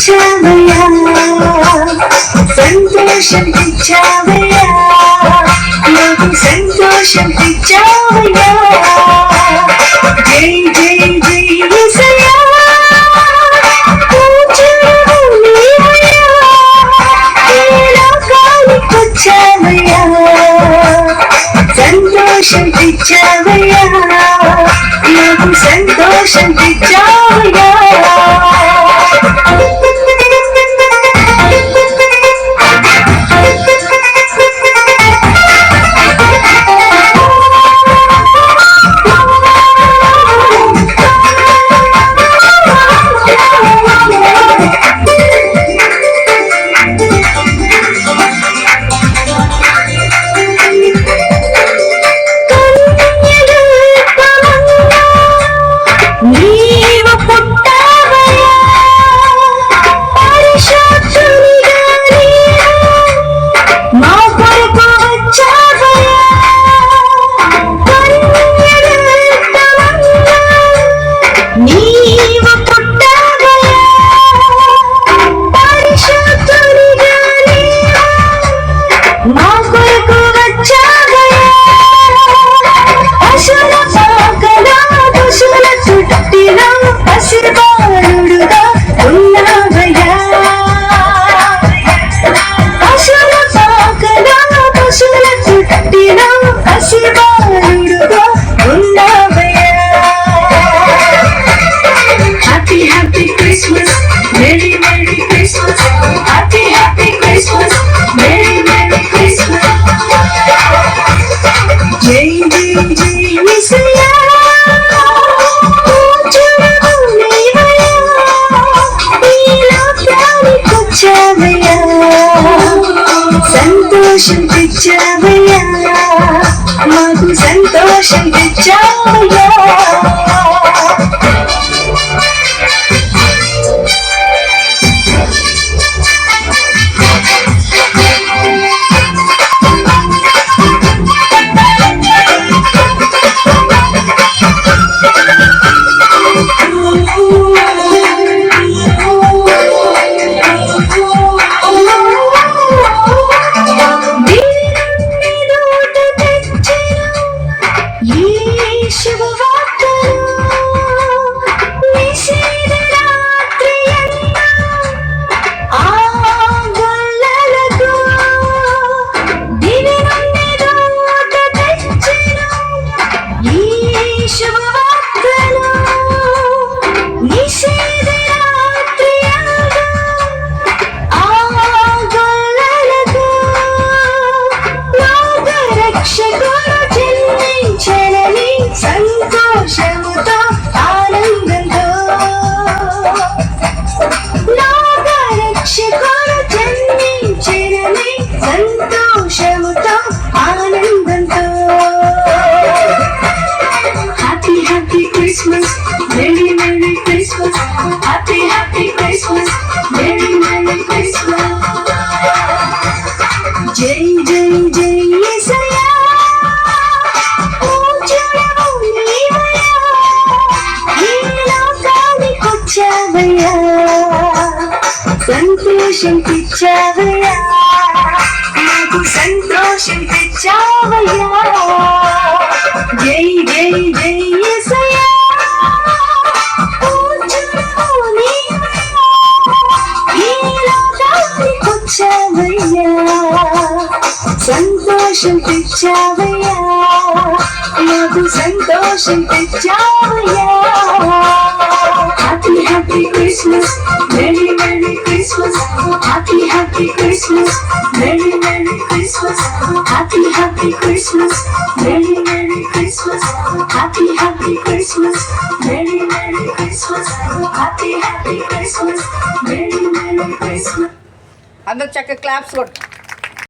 తెచ్చావయ్యా, సంతోషం తెచ్చావయ్యా, నాకు సంతోషం తెచ్చావయ్యా. జై జై జై యేసయ్యా, పూజలు నీవయ్యా, ఈ లోకానికొచ్చావయ్యా, సంతోషం తెచ్చావయ్యా, నాకు సంతోషం తెచ్చావయ్యా. సంతోషం తెచ్చావయ్యా, మాకు సంతోషం తెచ్చావయ్యా. సంతోషముతో ఆనందంతో లోకరక్షకుడు జన్మించెనని సంతోషముతో ఆనందంతో. Happy happy Christmas, merry merry Christmas, happy happy Christmas, merry merry Christmas. జై జై జై యేసయ్యా, సంతోషం తెచ్చావయ్యా, నాకు సంతోషం తెచ్చావయ్యా. జై జై జై యేసయ్యా, ఈ లోకానికొచ్చావయ్యా, సంతోషం తెచ్చావయ్యా, నాకు సంతోషం తెచ్చావయ్యా. Happy happy Christmas, Merry Merry Christmas, Happy happy Christmas, Merry Merry Christmas, Happy happy Christmas, Merry Merry Christmas, Happy happy Christmas, Merry Merry Christmas, Happy happy Christmas, Merry Merry Christmas. అందరూ చక్కగా క్లాప్స్ కొట్టు.